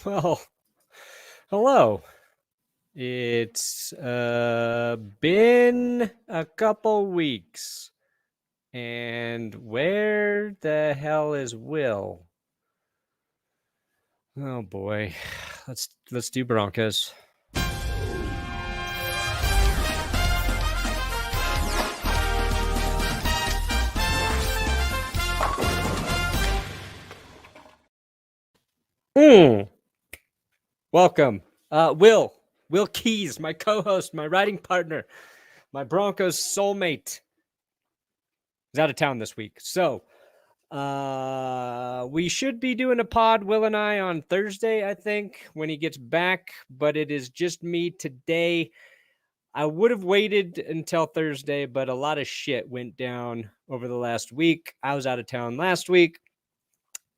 Well, hello. It's been a couple weeks. And where the hell is Will? Oh boy. Let's do Broncos. Welcome. Will Keys, my co-host, my writing partner, my Broncos soulmate. He's out of town this week. So we should be doing a pod, Will and I, on Thursday, I think, when he gets back, but it is just me today. I would have waited until Thursday, but a lot of shit went down over the last week. I was out of town last week.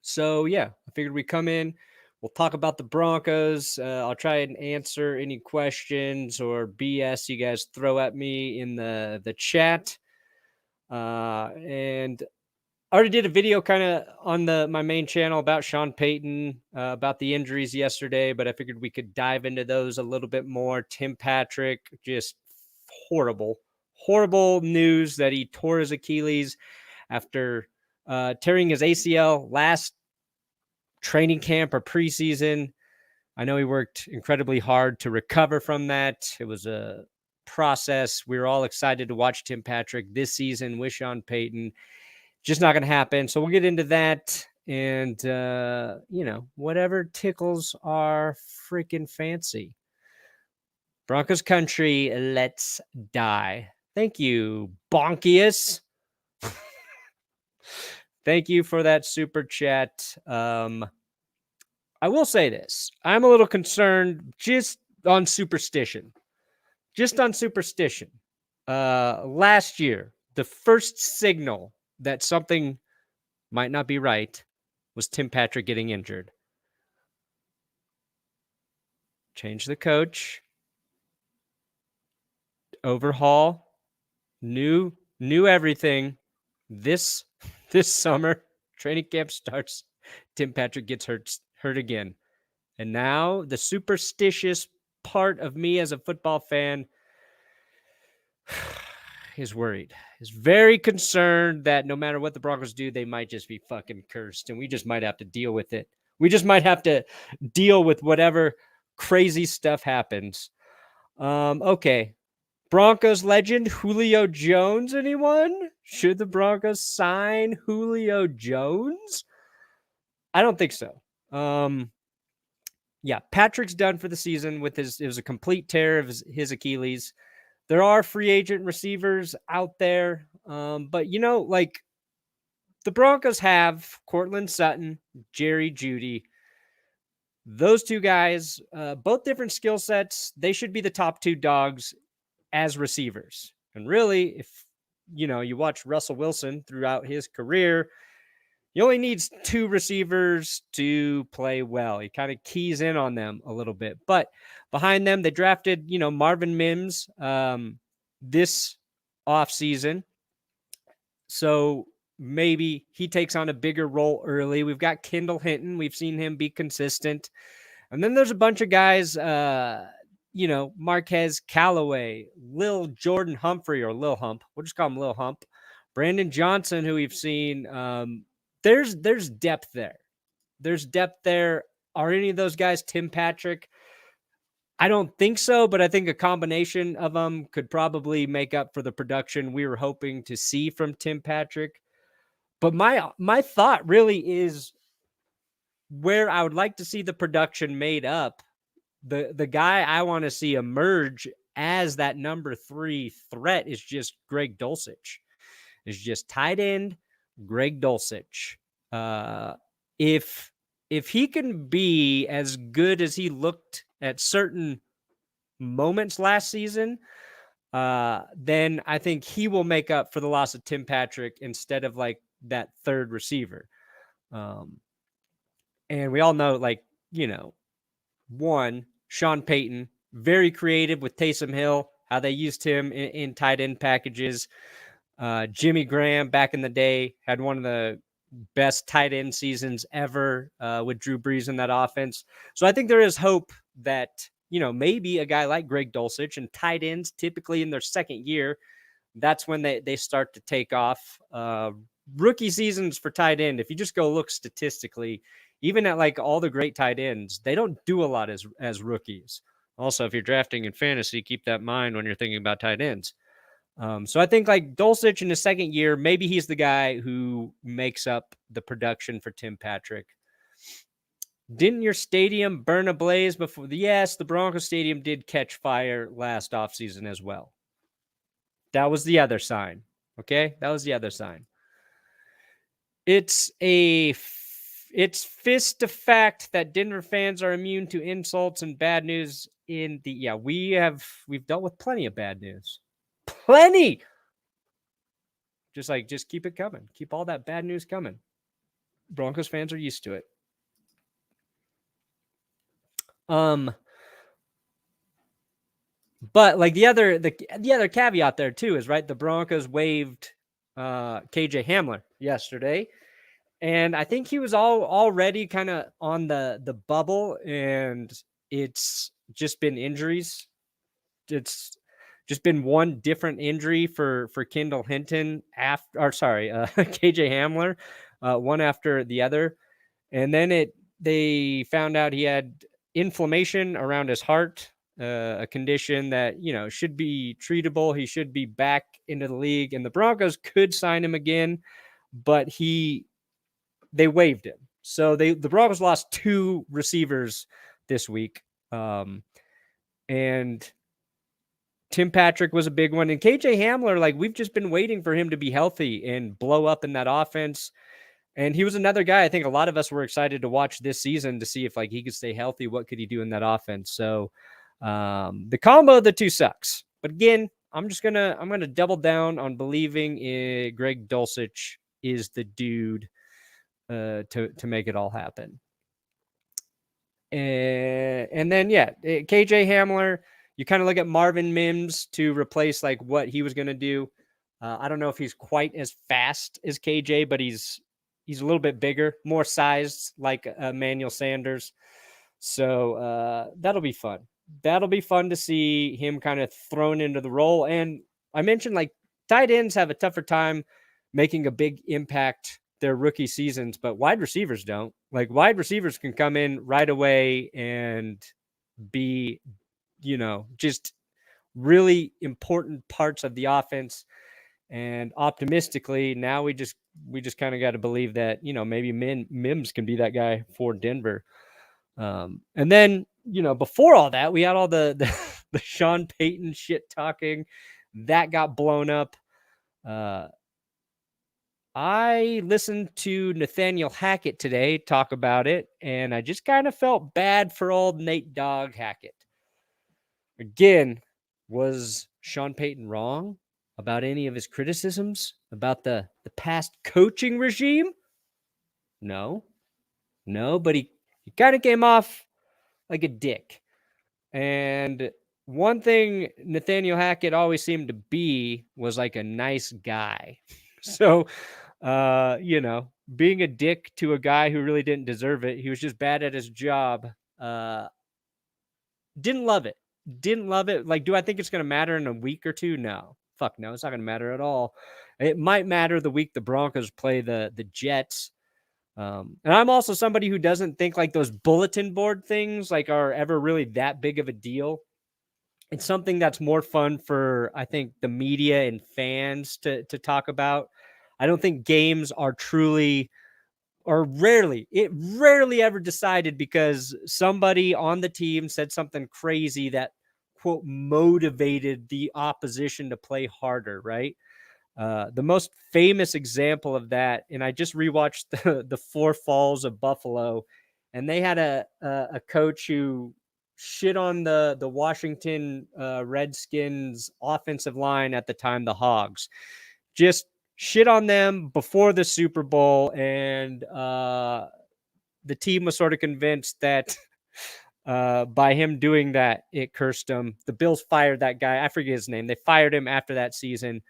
So, yeah, I figured we'd come in. We'll talk about the Broncos. I'll try and answer any questions or BS you guys throw at me in the chat. And I already did a video kind of on my main channel about Sean Payton, about the injuries yesterday, but I figured we could dive into those a little bit more. Tim Patrick, just horrible news that he tore his Achilles after tearing his ACL last training camp or preseason. I know he worked incredibly hard to recover from that. It was a process. We were all excited to watch Tim Patrick this season with Sean Payton. Just not going to happen. So we'll get into that and, whatever tickles our freaking fancy. Broncos country, let's die. Thank you, Bonkius. Thank you for that super chat. I will say this. I'm a little concerned just on superstition. Last year, the first signal that something might not be right was Tim Patrick getting injured. Change the coach. Overhaul. New everything. This summer, training camp starts. Tim Patrick gets hurt again. And now the superstitious part of me as a football fan is worried, is very concerned that no matter what the Broncos do, they might just be fucking cursed, and we just might have to deal with it. We just might have to deal with whatever crazy stuff happens. Okay. Broncos legend Julio Jones, anyone? Should the Broncos sign Julio Jones? I don't think so. Yeah, Patrick's done for the season with it was a complete tear of his Achilles. There are free agent receivers out there. But, the Broncos have Courtland Sutton, Jerry Jeudy. Those two guys, both different skill sets. They should be the top two dogs as receivers. And really, if, you watch Russell Wilson throughout his career, he only needs two receivers to play well. He kind of keys in on them a little bit. But behind them, they drafted, Marvin Mims this offseason. So maybe he takes on a bigger role early. We've got Kendall Hinton. We've seen him be consistent. And then there's a bunch of guys, Marquez Callaway, Lil Jordan Humphrey, or Lil Hump. We'll just call him Lil Hump. Brandon Johnson, who we've seen. There's depth there. There's depth there. Are any of those guys Tim Patrick? I don't think so, but I think a combination of them could probably make up for the production we were hoping to see from Tim Patrick. But my thought really is where I would like to see the production made up. The guy I want to see emerge as that number 3 threat is just Greg Dulcich. It's just tight end Greg Dulcich. If he can be as good as he looked at certain moments last season, then I think he will make up for the loss of Tim Patrick instead of like that third receiver. And we all know, Sean Payton, very creative with Taysom Hill, how they used him in tight end packages. Jimmy Graham back in the day had one of the best tight end seasons ever with Drew Brees in that offense. So I think there is hope that, maybe a guy like Greg Dulcich, and tight ends typically in their second year, that's when they start to take off. Rookie seasons for tight end, if you just go look statistically, even at like all the great tight ends, they don't do a lot as rookies. Also, if you're drafting in fantasy, keep that in mind when you're thinking about tight ends. So I think like Dulcich in his second year, maybe he's the guy who makes up the production for Tim Patrick. Didn't your stadium burn ablaze before? Yes, the Broncos stadium did catch fire last offseason as well. That was the other sign. Okay, that was the other sign. It's fist to fact that Denver fans are immune to insults and bad news. We've dealt with plenty of bad news. Plenty. Just keep it coming. Keep all that bad news coming. Broncos fans are used to it. But like the other caveat there too is, right, the Broncos waived KJ Hamler yesterday, and I think he was already kind of on the bubble, and it's just been injuries. It's just been one different injury for Kendall Hinton KJ Hamler, one after the other. And then they found out he had inflammation around his heart, a condition that, should be treatable. He should be back into the league, and the Broncos could sign him again, but they waived him. So the Broncos lost 2 receivers this week. And Tim Patrick was a big one. And KJ Hamler, like, we've just been waiting for him to be healthy and blow up in that offense. And he was another guy I think a lot of us were excited to watch this season to see if like he could stay healthy. What could he do in that offense? So the combo of the two sucks. But again, I'm gonna double down on believing Greg Dulcich is the dude to make it all happen. And then KJ Hamler, you kind of look at Marvin Mims to replace like what he was gonna do. I don't know if he's quite as fast as KJ, but he's a little bit bigger, more sized like Emmanuel Sanders. So that'll be fun. That'll be fun to see him kind of thrown into the role. And I mentioned like tight ends have a tougher time making a big impact their rookie seasons, but wide receivers don't. Like wide receivers can come in right away and be, just really important parts of the offense. And optimistically, now we just kind of got to believe that, maybe Mims can be that guy for Denver. And then, before all that, we had all the Sean Payton shit talking that got blown up. I listened to Nathaniel Hackett today talk about it, and I just kind of felt bad for old Nate Dogg Hackett. Again, was Sean Payton wrong about any of his criticisms about the past coaching regime? No, but he kind of came off like a dick. And one thing Nathaniel Hackett always seemed to be was like a nice guy. So, being a dick to a guy who really didn't deserve it, he was just bad at his job. Didn't love it. Like, do I think it's going to matter in a week or two? No. Fuck no, it's not going to matter at all. It might matter the week the Broncos play the Jets. And I'm also somebody who doesn't think like those bulletin board things like are ever really that big of a deal. It's something that's more fun for, I think, the media and fans to talk about. I don't think games are truly or rarely ever decided because somebody on the team said something crazy that, quote, motivated the opposition to play harder, right? The most famous example of that, and I just rewatched the Four Falls of Buffalo, and they had a coach who shit on the Washington Redskins offensive line at the time, the Hogs. Just shit on them before the Super Bowl, and the team was sort of convinced that by him doing that, it cursed him. The Bills fired that guy. I forget his name. They fired him after that season.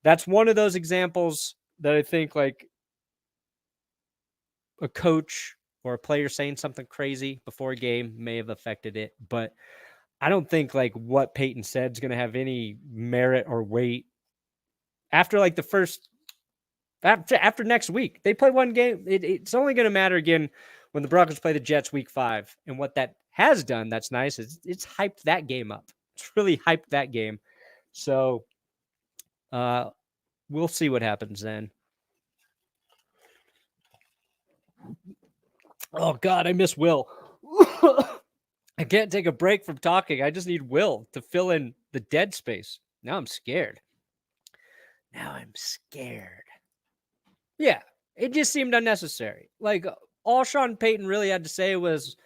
That's one of those examples that I think like a coach or a player saying something crazy before a game may have affected it, but I don't think like what Payton said is going to have any merit or weight after like the first after next week. They play one game. It's only going to matter again when the Broncos play the Jets week 5. And what that has done that's nice is it's hyped that game up. It's really hyped that game. So we'll see what happens then. Oh God, I miss Will. I can't take a break from talking. I just need Will to fill in the dead space. Now I'm scared. Yeah, it just seemed unnecessary. Like all Sean Payton really had to say was,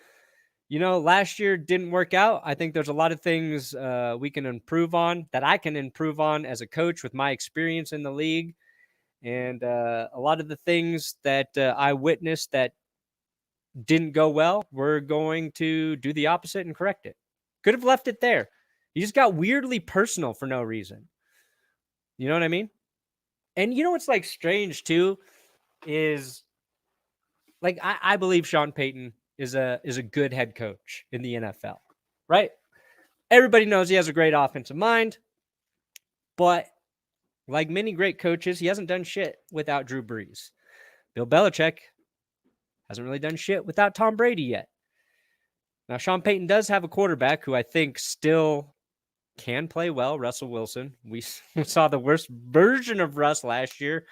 last year didn't work out. I think there's a lot of things we can improve on, that I can improve on as a coach with my experience in the league. And a lot of the things that I witnessed that didn't go well, we're going to do the opposite and correct it. Could have left it there. He just got weirdly personal for no reason. You know what I mean? And you know what's like strange too is like I believe Sean Payton is a good head coach in the NFL, right? Everybody knows he has a great offensive mind, but like many great coaches, he hasn't done shit without Drew Brees. Bill Belichick hasn't really done shit without Tom Brady yet. Now, Sean Payton does have a quarterback who I think still can play well, Russell Wilson. We saw the worst version of Russ last year,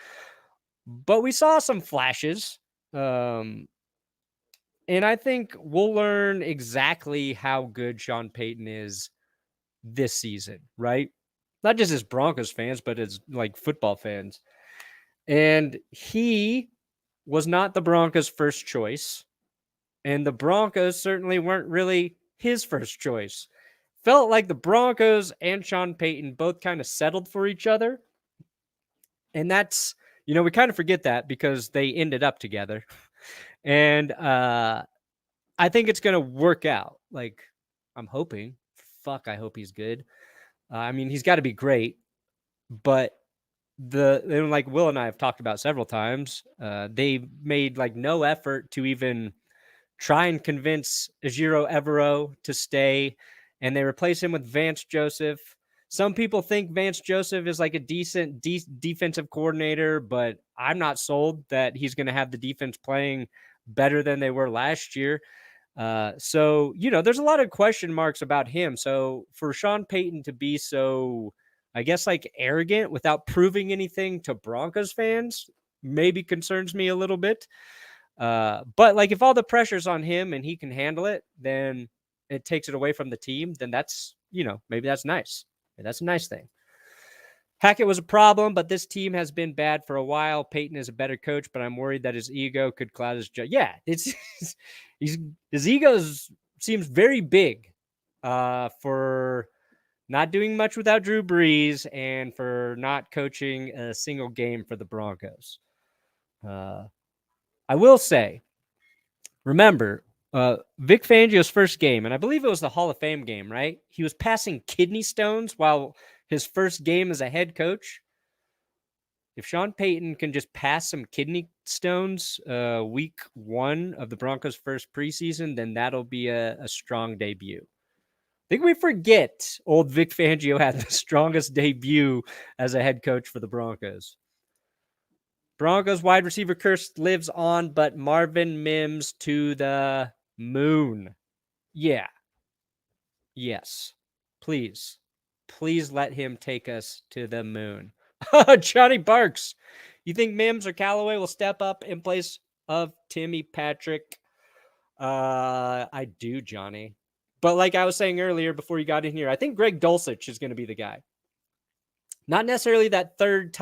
but we saw some flashes. And I think we'll learn exactly how good Sean Payton is this season, right? Not just as Broncos fans, but as like football fans. And he was not the Broncos' first choice. And the Broncos certainly weren't really his first choice. Felt like the Broncos and Sean Payton both kind of settled for each other. And that's, we kind of forget that because they ended up together. And I think it's going to work out. Like, I'm hoping. I hope he's good. I mean, he's got to be great. But like Will and I have talked about several times, they made like no effort to even try and convince Ejiro Evero to stay, and they replace him with Vance Joseph. Some people think Vance Joseph is like a decent defensive coordinator, but I'm not sold that he's going to have the defense playing better than they were last year. So, there's a lot of question marks about him. So for Sean Payton to be so, I guess, like arrogant without proving anything to Broncos fans maybe concerns me a little bit. But like if all the pressure's on him and he can handle it, then it takes it away from the team. Then that's, maybe that's nice. That's a nice thing. Hackett was a problem, but this team has been bad for a while. Payton is a better coach, but I'm worried that his ego could cloud his judgment. Yeah, his ego seems very big for not doing much without Drew Brees and for not coaching a single game for the Broncos. I will say, remember, Vic Fangio's first game, and I believe it was the Hall of Fame game, right? He was passing kidney stones while his first game as a head coach. If Sean Payton can just pass some kidney stones week 1 of the Broncos' first preseason, then that'll be a strong debut. I think we forget old Vic Fangio had the strongest debut as a head coach for the Broncos. Broncos wide receiver curse lives on, but Marvin Mims to the moon. Yeah. Yes. Please let him take us to the moon. Johnny Barks. You think Mims or Callaway will step up in place of Timmy Patrick? I do, Johnny. But like I was saying earlier before you got in here, I think Greg Dulcich is going to be the guy. Not necessarily that third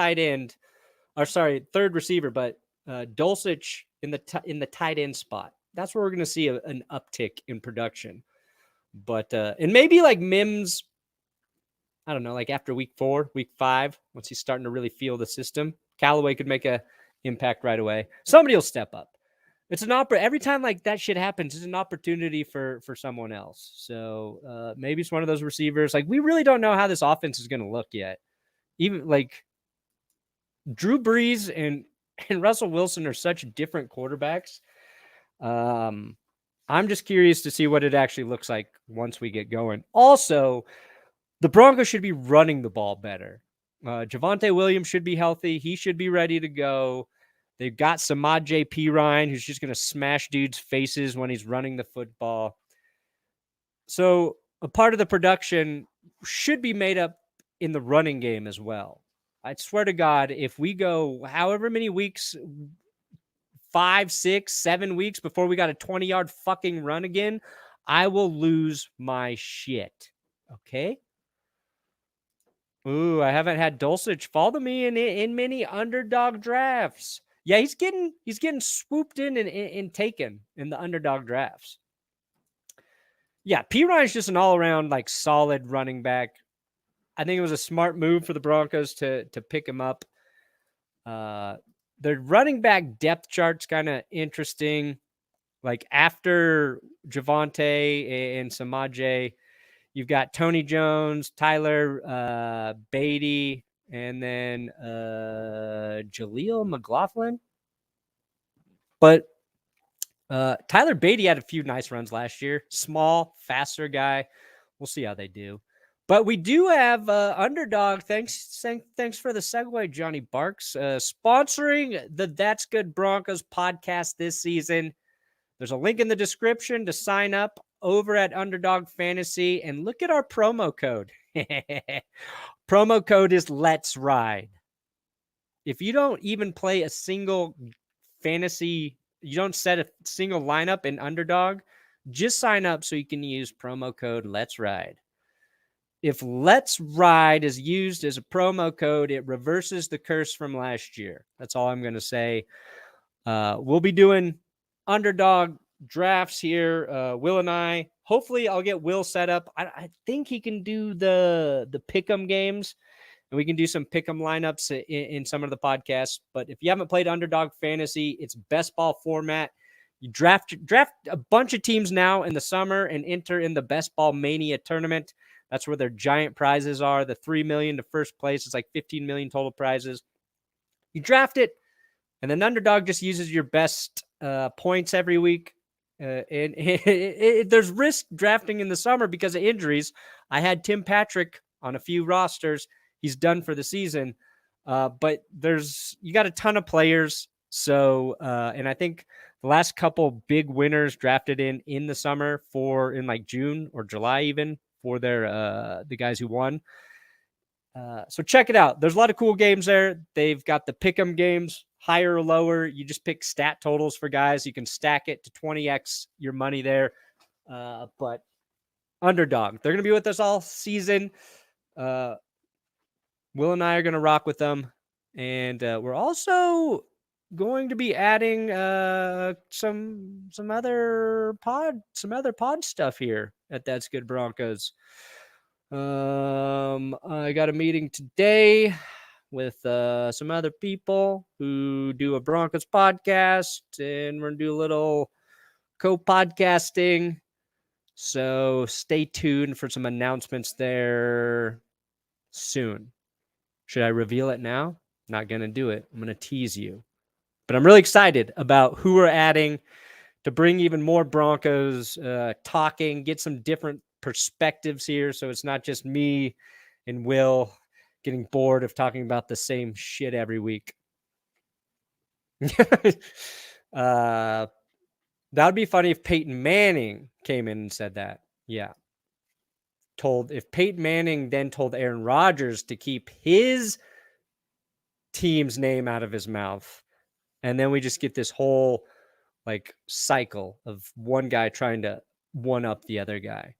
receiver, but Dulcich in the tight end spot. That's where we're going to see an uptick in production. But and maybe like Mims, I don't know, like after week 4, week 5, once he's starting to really feel the system, Callaway could make an impact right away. Somebody will step up. It's an every time like that shit happens, it's an opportunity for someone else. So maybe it's one of those receivers. Like we really don't know how this offense is going to look yet. Even like Drew Brees and Russell Wilson are such different quarterbacks I'm just curious to see what it actually looks like once we get going. Also, the Broncos should be running the ball better. Javonte Williams should be healthy. He should be ready to go. They've got Samaje Perine, who's just going to smash dudes' faces when he's running the football. So a part of the production should be made up in the running game as well. I swear to God, if we go however many weeks, 5, 6, 7 weeks before we got a 20-yard fucking run again, I will lose my shit. Okay? Ooh, I haven't had Dulcich fall to me in many underdog drafts. Yeah, he's getting swooped in and taken in the underdog drafts. Yeah, Perine's just an all-around like solid running back. I think it was a smart move for the Broncos to pick him up. The running back depth chart's kind of interesting. Like after Javonte and Samaje, you've got Tony Jones, Tyler Beatty, and then Jaleel McLaughlin. But Tyler Beatty had a few nice runs last year. Small, faster guy. We'll see how they do. But we do have Underdog. Thanks for the segue, Johnny Barks. Sponsoring the That's Good Broncos podcast this season. There's a link in the description to sign up over at Underdog Fantasy and look at our promo code. Promo code is Let's Ride. If you don't even play a single fantasy, you don't set a single lineup in Underdog, just sign up so you can use promo code Let's Ride. If Let's Ride is used as a promo code, it reverses the curse from last year. That's all I'm going to say. We'll be doing Underdog drafts here. Will and I, hopefully I'll get Will set up. I think he can do the pick'em games, and we can do some pick'em lineups in some of the podcasts. But if you haven't played Underdog Fantasy, it's best ball format. You draft a bunch of teams now in the summer and enter in the Best Ball Mania tournament. That's where their giant prizes are. The $3 million to first place. It's like 15 million total prizes. You draft it, and then Underdog just uses your best points every week. There's risk drafting in the summer because of injuries. I had Tim Patrick on a few rosters. He's done for the season. But you got a ton of players. So, and I think the last couple big winners drafted in the summer in like June or July even for the guys who won. So check it out. There's a lot of cool games there. They've got the pick'em games, higher or lower. You just pick stat totals for guys. You can stack it to 20x your money there. But Underdog, they're going to be with us all season. Will and I are going to rock with them. And we're also going to be adding some other pod stuff here at That's Good Broncos. I got a meeting today with some other people who do a Broncos podcast, and we're going to do a little co-podcasting. So stay tuned for some announcements there soon. Should I reveal it now? Not going to do it. I'm going to tease you. But I'm really excited about who we're adding to bring even more Broncos talking, get some different perspectives here. So it's not just me and Will getting bored of talking about the same shit every week. That would be funny if Peyton Manning came in and said that. Yeah. If Peyton Manning then told Aaron Rodgers to keep his team's name out of his mouth, and then we just get this whole like cycle of one guy trying to one up the other guy.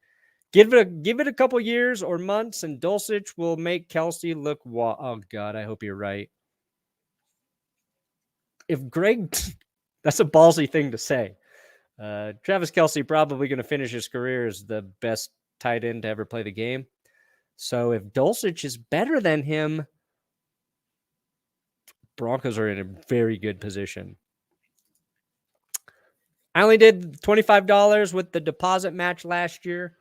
Give it a couple years or months, and Dulcich will make Kelsey look. Oh God, I hope you're right. If Greg, that's a ballsy thing to say. Travis Kelsey probably going to finish his career as the best tight end to ever play the game. So if Dulcich is better than him, Broncos are in a very good position. I only did $25 with the deposit match last year.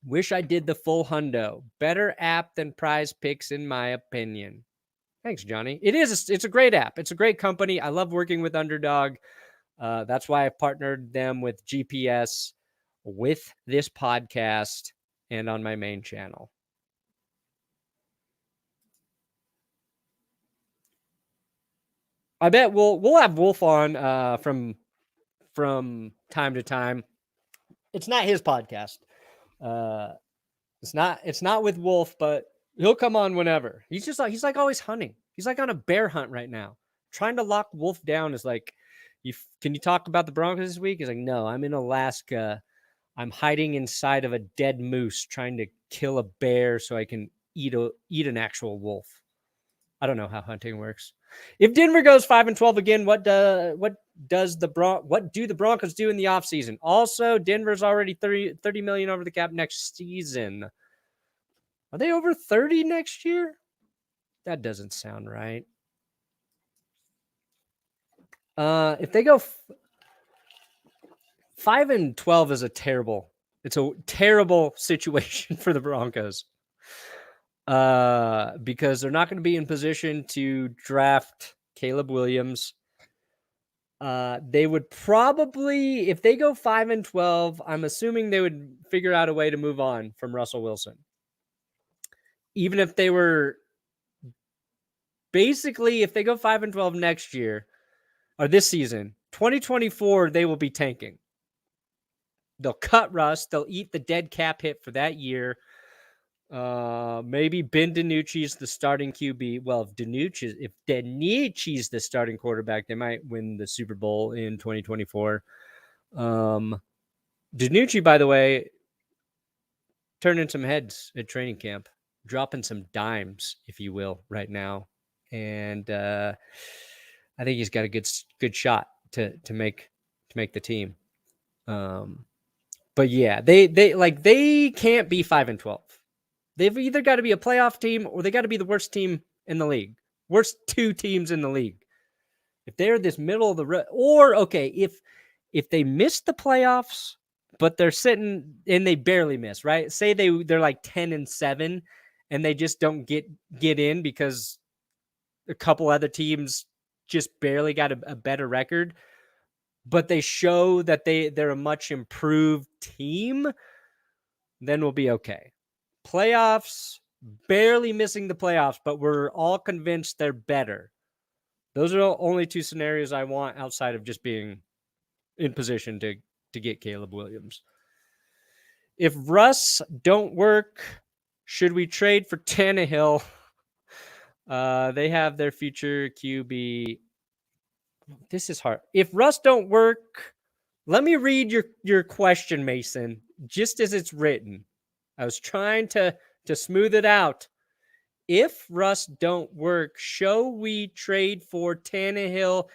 Wish I did the full hundo. Better app than Prize Picks, in my opinion. Thanks, Johnny. It's a great app. It's a great company. I love working with Underdog. That's why I partnered them with GPS, with this podcast, and on my main channel. I bet we'll have Wolf on from time to time. It's not his podcast. It's not with Wolf, but he'll come on whenever. He's like always hunting. He's like on a bear hunt right now. Trying to lock Wolf down is like, can you talk about the Broncos this week? He's like, no, I'm in Alaska. I'm hiding inside of a dead moose, trying to kill a bear so I can eat an actual wolf. I don't know how hunting works. If Denver goes 5-12 again, what do the Broncos do in the offseason? Also, Denver's already $30 million over the cap next season. Are they over 30 next year? That doesn't sound right. If they go 5-12 is a terrible situation for the Broncos. Because they're not going to be in position to draft Caleb Williams. They would probably, if they go 5-12, I'm assuming they would figure out a way to move on from Russell Wilson. Even if they were, basically, if they go 5-12 next year, or this season, 2024, they will be tanking. They'll cut Russ. They'll eat the dead cap hit for that year. Maybe Ben DiNucci's the starting QB. Well, if DiNucci's the starting quarterback, they might win the Super Bowl in 2024. DiNucci, by the way, turning some heads at training camp, dropping some dimes, if you will, right now, and I think he's got a good shot to make the team. But yeah, they can't be 5-12. They've either got to be a playoff team or they got to be the worst team in the league. Worst two teams in the league. If they're this middle of the road, or okay, if they miss the playoffs, but they're sitting and they barely miss, right? Say they're like 10-7 and they just don't get in because a couple other teams just barely got a better record, but they show that they're a much improved team, then we'll be okay. Playoffs, barely missing the playoffs, but we're all convinced they're better. Those are the only two scenarios I want outside of just being in position to get Caleb Williams. If Russ don't work, should we trade for Tannehill? They have their future QB. This is hard. If Russ don't work, let me read your question, Mason, just as it's written. I was trying to smooth it out. If Russ don't work, shall we trade for Tannehill?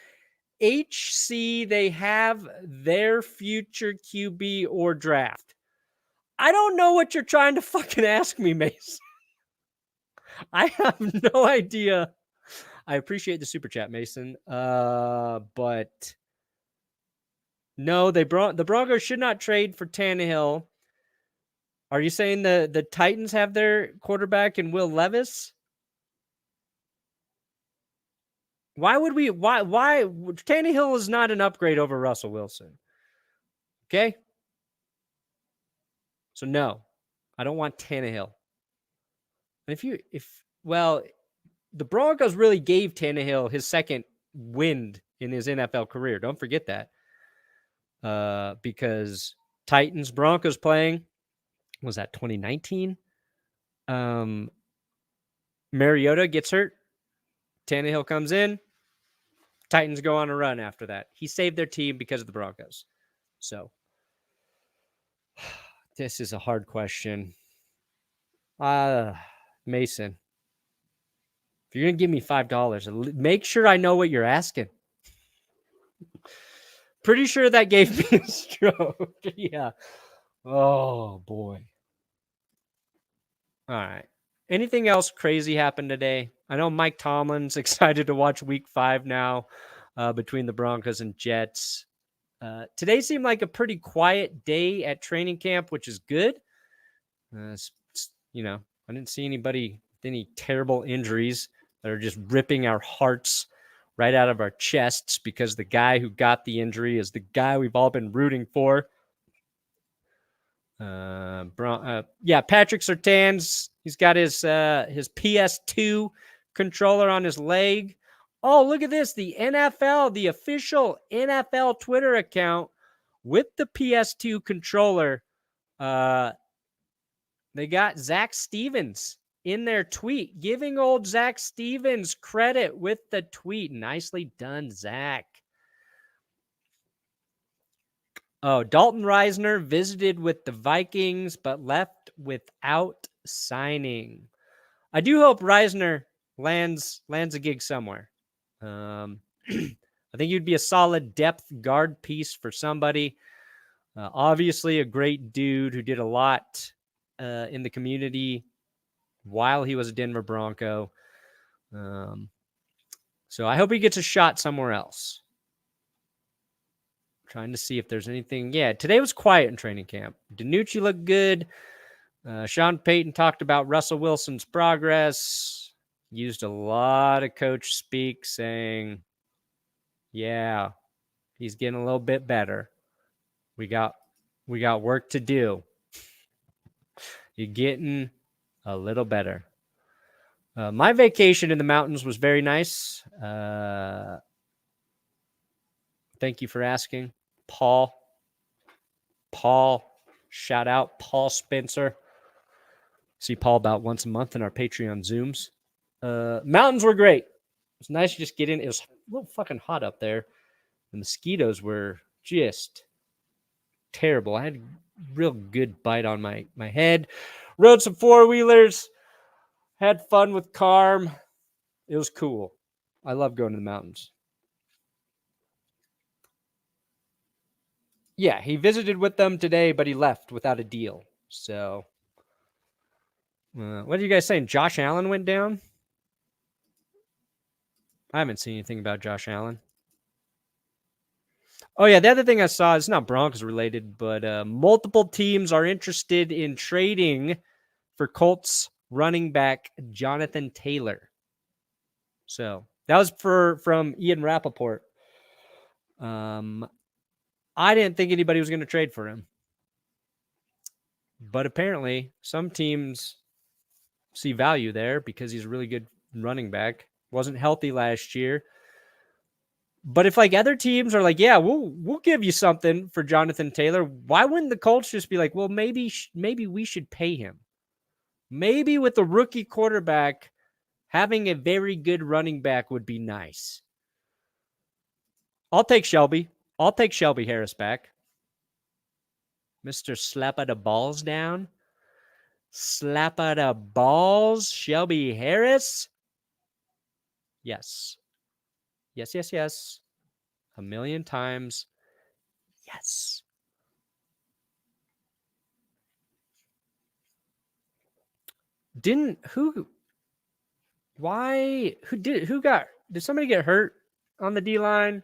HC, they have their future QB or draft. I don't know what you're trying to fucking ask me, Mason. I have no idea. I appreciate the super chat, Mason. But no, the Broncos should not trade for Tannehill. Are you saying the Titans have their quarterback in Will Levis? Why would we? Why Tannehill is not an upgrade over Russell Wilson? Okay. So no, I don't want Tannehill. And the Broncos really gave Tannehill his second wind in his NFL career. Don't forget that. Because Titans Broncos playing, was that 2019? Mariota gets hurt. Tannehill comes in. Titans go on a run after that. He saved their team because of the Broncos. So this is a hard question. Mason, if you're going to give me $5, make sure I know what you're asking. Pretty sure that gave me a stroke. Yeah. Oh, boy. All right. Anything else crazy happened today? I know Mike Tomlin's excited to watch week 5 now between the Broncos and Jets. Today seemed like a pretty quiet day at training camp, which is good. I didn't see anybody with any terrible injuries that are just ripping our hearts right out of our chests because the guy who got the injury is the guy we've all been rooting for. Patrick Surtain's, he's got his PS2 controller on his leg. Oh, look at this. The NFL, the official NFL Twitter account with the PS2 controller. They got Zach Stevens in their tweet, giving old Zach Stevens credit with the tweet. Nicely done, Zach. Oh, Dalton Reisner visited with the Vikings, but left without signing. I do hope Reisner lands a gig somewhere. I think you'd be a solid depth guard piece for somebody. Obviously, a great dude who did a lot in the community while he was a Denver Bronco. So I hope he gets a shot somewhere else. Trying to see if there's anything. Yeah, today was quiet in training camp. DiNucci looked good. Sean Payton talked about Russell Wilson's progress. Used a lot of coach speak, saying, yeah, he's getting a little bit better. We got work to do. You're getting a little better. My vacation in the mountains was very nice. Thank you for asking, Paul. Shout out Paul Spencer. See Paul about once a month in our Patreon Zooms. Mountains were great. It's nice to just get in. It was a little fucking hot up there. The mosquitoes were just terrible. I had a real good bite on my head. Rode some four-wheelers. Had fun with Carm. It was cool. I love going to the mountains. Yeah, he visited with them today, but he left without a deal. So, what are you guys saying? Josh Allen went down? I haven't seen anything about Josh Allen. Oh, yeah, the other thing I saw, it's not Broncos related, but multiple teams are interested in trading for Colts running back Jonathan Taylor. So, that was from Ian Rappaport. I didn't think anybody was going to trade for him. But apparently, some teams see value there because he's a really good running back. Wasn't healthy last year. But if like other teams are like, yeah, we'll give you something for Jonathan Taylor, why wouldn't the Colts just be like, well, maybe we should pay him? Maybe with a rookie quarterback, having a very good running back would be nice. I'll take Shelby Harris back. Mr. Slappa the balls down. Slappa the balls. Shelby Harris. Yes. Yes. A million times. Yes. Did somebody get hurt on the D-line?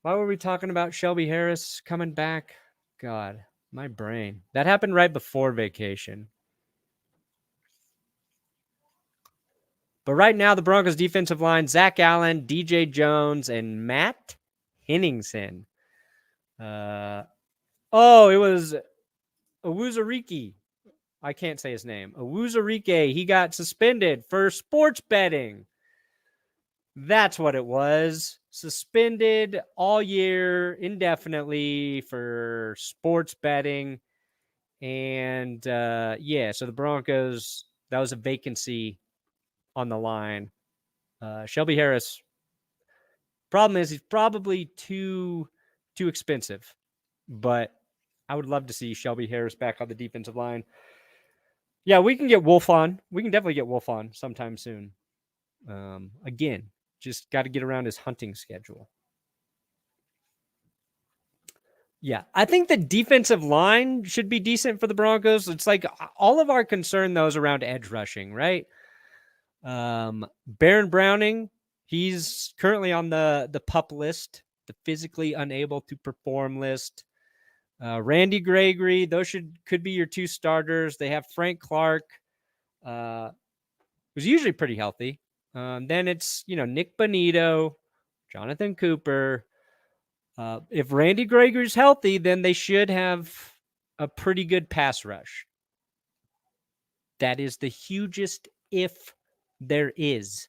Why were we talking about Shelby Harris coming back? God, my brain. That happened right before vacation. But right now, the Broncos defensive line, Zach Allen, DJ Jones, and Matt Henningsen. It was Awuzarike. I can't say his name. Awuzarike. He got suspended for sports betting. That's what it was. Suspended all year indefinitely for sports betting. And so the Broncos, that was a vacancy on the line. Shelby Harris, problem is he's probably too expensive. But I would love to see Shelby Harris back on the defensive line. Yeah, we can get Wolf on. We can definitely get Wolf on sometime soon. Again, just got to get around his hunting schedule. Yeah, I think the defensive line should be decent for the Broncos. It's like all of our concern, though, is around edge rushing, right? Baron Browning, he's currently on the PUP list, the physically unable to perform list. Randy Gregory, those could be your two starters. They have Frank Clark, who's usually pretty healthy. Then it's, Nick Bonito, Jonathan Cooper. If Randy Gregory's healthy, then they should have a pretty good pass rush. That is the hugest if there is.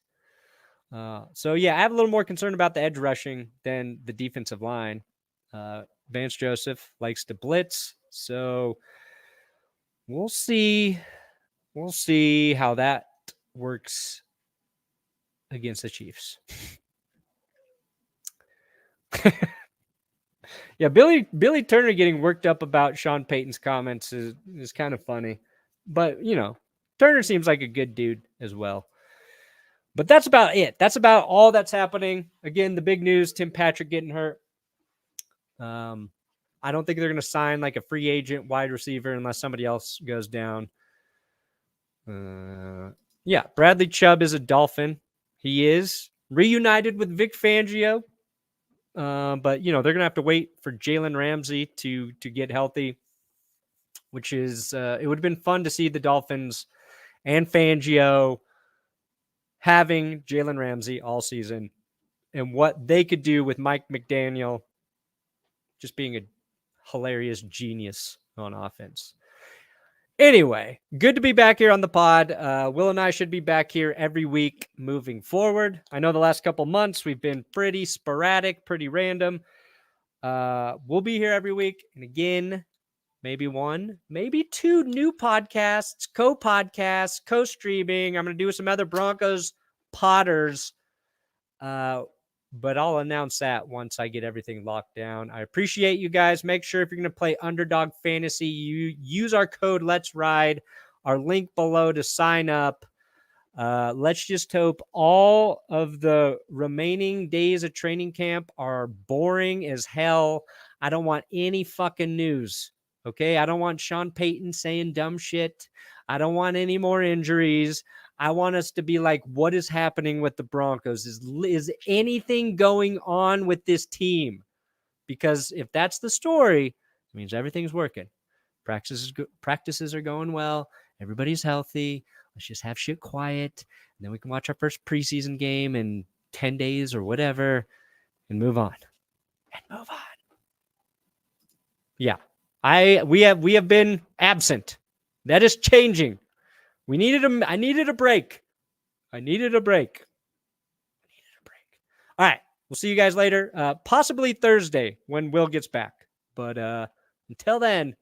So, yeah, I have a little more concern about the edge rushing than the defensive line. Vance Joseph likes to blitz. So we'll see. We'll see how that works against the Chiefs. Yeah, Billy Turner getting worked up about Sean Payton's comments is kind of funny. But, Turner seems like a good dude as well. But that's about it. That's about all that's happening. Again, the big news, Tim Patrick getting hurt. I don't think they're going to sign like a free agent wide receiver unless somebody else goes down. Yeah, Bradley Chubb is a Dolphin. He is reunited with Vic Fangio. But, they're going to have to wait for Jalen Ramsey to get healthy, which is it would have been fun to see the Dolphins and Fangio having Jalen Ramsey all season and what they could do with Mike McDaniel just being a hilarious genius on offense. Anyway, good to be back here on the pod. Will and I should be back here every week moving forward. I know the last couple months we've been pretty sporadic, pretty random. We'll be here every week. And again, maybe one, maybe two new podcasts, co-podcasts, co-streaming. I'm going to do some other Broncos podders. But I'll announce that once I get everything locked down. I appreciate you guys. Make sure if you're going to play Underdog Fantasy, you use our code Let's Ride, our link below to sign up. Let's just hope all of the remaining days of training camp are boring as hell. I don't want any fucking news. Okay, I don't want Sean Payton saying dumb shit. I don't want any more injuries. I want us to be like, what is happening with the Broncos? Is anything going on with this team? Because if that's the story, it means everything's working. Practices are going well. Everybody's healthy. Let's just have shit quiet. And then we can watch our first preseason game in 10 days or whatever and move on. Yeah. We have been absent. That is changing. I needed a break. All right. We'll see you guys later. Possibly Thursday when Will gets back. But until then,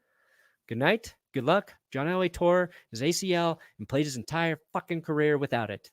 good night. Good luck. John Elway tore his ACL and played his entire fucking career without it.